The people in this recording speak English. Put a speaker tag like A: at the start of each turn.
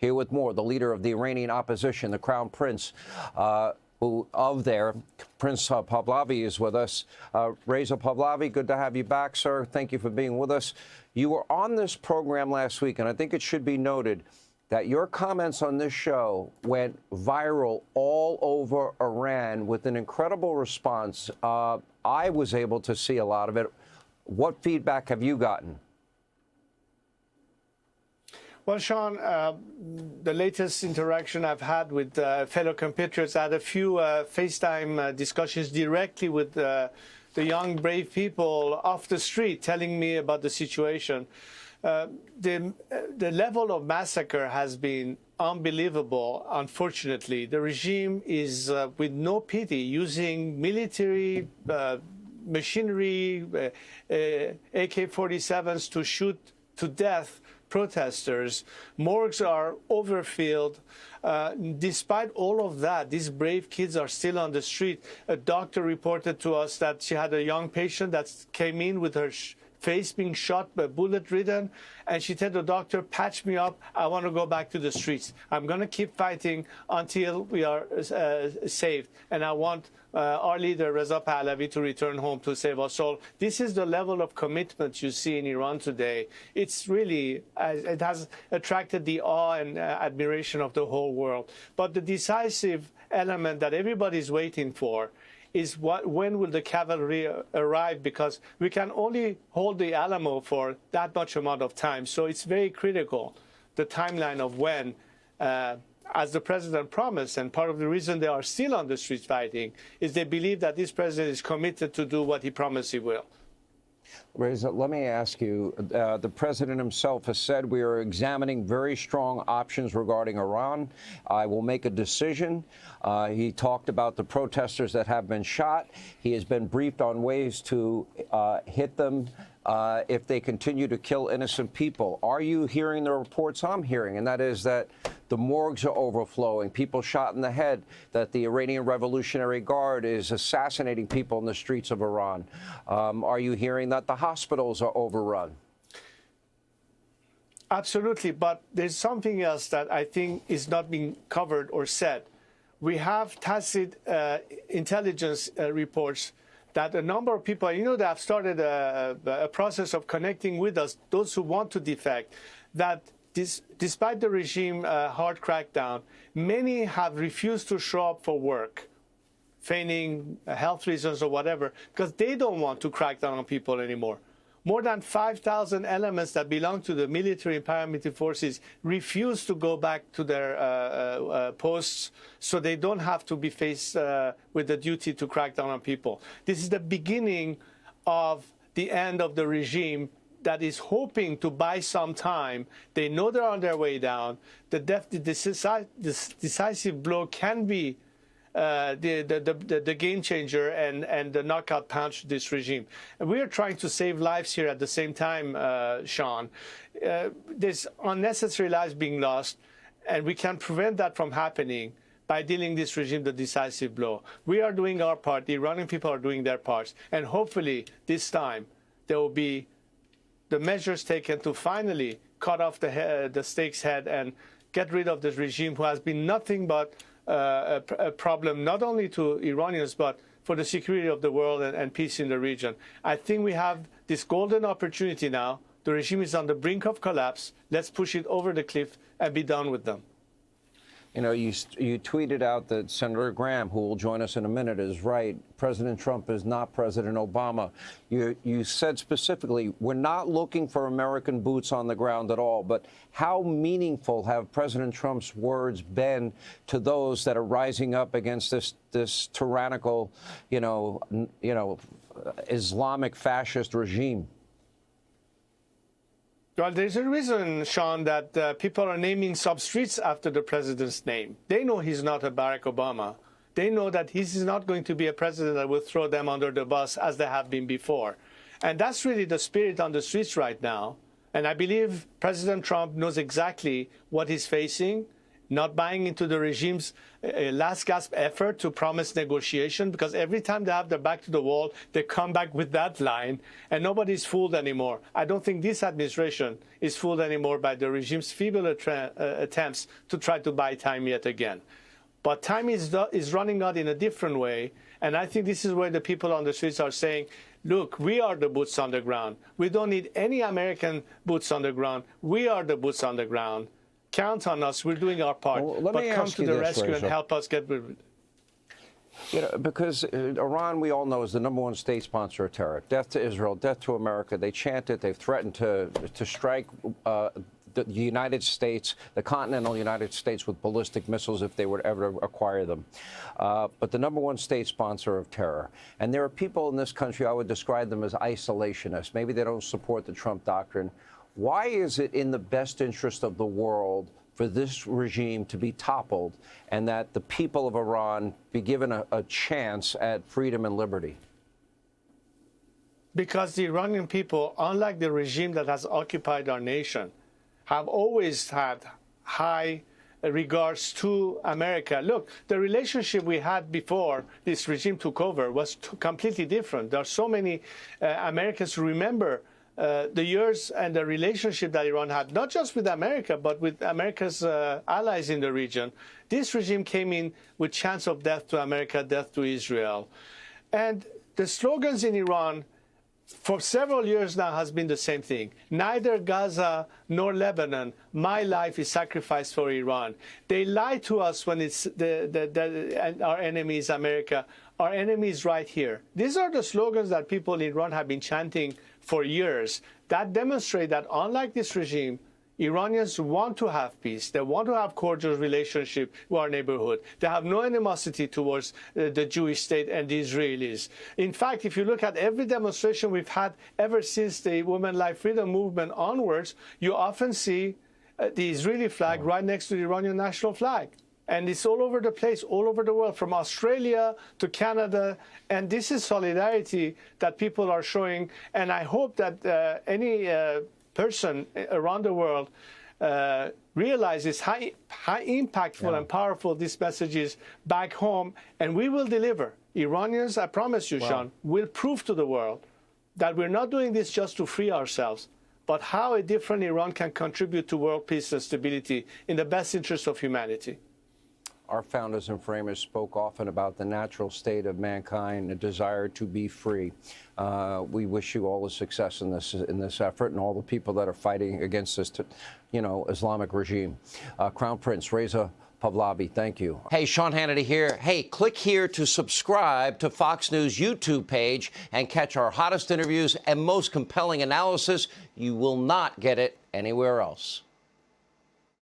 A: Here with more, the leader of the Iranian opposition, the Crown Prince, Prince Pahlavi is with us. Reza Pahlavi, good to have you back, sir. Thank you for being with us. You were on this program last week, and I think it should be noted that your comments on this show went viral all over Iran with an incredible response. I was able to see a lot of it. What feedback have you gotten?
B: Well, Sean, the latest interaction I've had with fellow compatriots, I had a few FaceTime discussions directly with the young, brave people off the street telling me about the situation. The level of massacre has been unbelievable, unfortunately. The regime is, with no pity, using military machinery, AK-47s to shoot to death protesters. Morgues are overfilled. Despite all of that, these brave kids are still on the street. A doctor reported to us that she had a young patient that came in with her face being shot, bullet-ridden, and she told the doctor, patch me up, I want to go back to the streets. I'm going to keep fighting until we are saved, and I want our leader, Reza Pahlavi, to return home to save us all. This is the level of commitment you see in Iran today. It's really, it has attracted the awe and admiration of the whole world. But the decisive element that everybody's waiting for is when will the cavalry arrive, because we can only hold the Alamo for that much amount of time. So it's very critical, the timeline of when, as the president promised, and part of the reason they are still on the streets fighting is they believe that this president is committed to do what he promised he will.
A: Reza, let me ask you, the president himself has said we are examining very strong options regarding Iran. I will make a decision. He talked about the protesters that have been shot. He has been briefed on ways to hit them if they continue to kill innocent people. Are you hearing the reports I'm hearing? And that is that the morgues are overflowing, people shot in the head, that the Iranian Revolutionary Guard is assassinating people in the streets of Iran. Are you hearing that the hospitals are overrun?
B: Absolutely, but there's something else that I think is not being covered or said. We have tacit intelligence reports that a number of people, you know, they have started a process of connecting with us, those who want to defect, that despite the regime hard crackdown, many have refused to show up for work, feigning health reasons or whatever, because they don't want to crack down on people anymore. More than 5,000 elements that belong to the military and paramilitary forces refuse to go back to their posts, so they don't have to be faced with the duty to crack down on people. This is the beginning of the end of the regime that is hoping to buy some time. They know they're on their way down. The decisive blow can be the game changer and the knockout punch to this regime. And we are trying to save lives here at the same time, Sean. There's unnecessary lives being lost, and we can prevent that from happening by dealing this regime the decisive blow. We are doing our part. The Iranian people are doing their parts. And hopefully this time there will be the measures taken to finally cut off the snake's head and get rid of this regime who has been nothing but a problem not only to Iranians but for the security of the world and peace in the region. I think we have this golden opportunity now. The regime is on the brink of collapse. Let's push it over the cliff and be done with them.
A: You know, you tweeted out that Senator Graham, who will join us in a minute, is right. President Trump is not President Obama. You said specifically, we're not looking for American boots on the ground at all. But how meaningful have President Trump's words been to those that are rising up against this tyrannical, Islamic fascist regime?
B: Well, there's a reason, Sean, that people are naming sub-streets after the president's name. They know he's not a Barack Obama. They know that he's not going to be a president that will throw them under the bus as they have been before. And that's really the spirit on the streets right now. And I believe President Trump knows exactly what he's facing. not buying into the regime's last gasp effort to promise negotiation, because every time they have their back to the wall, they come back with that line, and nobody's fooled anymore. I don't think this administration is fooled anymore by the regime's feeble attempts to try to buy time yet again. But time is running out in a different way, and I think this is where the people on the streets are saying, look, we are the boots on the ground. We don't need any American boots on the ground. We are the boots on the ground. Count on us. We're doing our part.
A: Well,
B: but come to the rescue
A: Reza.
B: and help us get rid of it.
A: You know, because Iran, we all know, is the #1 state sponsor of terror. Death to Israel, death to America. They chant it. They've threatened to strike the United States, the continental United States, with ballistic missiles if they were to ever acquire them. But the #1 state sponsor of terror. And there are people in this country, I would describe them as isolationists. Maybe they don't support the Trump doctrine. Why is it in the best interest of the world for this regime to be toppled and that the people of Iran be given a chance at freedom and liberty?
B: Because the Iranian people, unlike the regime that has occupied our nation, have always had high regards to America. Look, the relationship we had before this regime took over was completely different. There are so many Americans who remember the years and the relationship that Iran had, not just with America, but with America's allies in the region. This regime came in with chants of death to America, death to Israel. And the slogans in Iran for several years now has been the same thing. Neither Gaza nor Lebanon, my life is sacrificed for Iran. They lie to us when it's our enemy is America. Our enemy is right here. These are the slogans that people in Iran have been chanting for years. That demonstrate that unlike this regime, Iranians want to have peace. They want to have cordial relationship with our neighborhood. They have no animosity towards the Jewish state and the Israelis. In fact, if you look at every demonstration we've had ever since the Women Life Freedom movement onwards, you often see the Israeli flag right next to the Iranian national flag. And it's all over the place, all over the world, from Australia to Canada. And this is solidarity that people are showing. And I hope that any person around the world realizes how impactful and powerful this message is back home. And we will deliver. Iranians, I promise you, Sean, will prove to the world that we're not doing this just to free ourselves, but how a different Iran can contribute to world peace and stability in the best interest of humanity.
A: Our founders and framers spoke often about the natural state of mankind, a desire to be free. We wish you all the success in this effort, and all the people that are fighting against this, Islamic regime. Crown Prince Reza Pahlavi, thank you. Hey, Sean Hannity here. Hey, click here to subscribe to Fox News YouTube page and catch our hottest interviews and most compelling analysis. You will not get it anywhere else.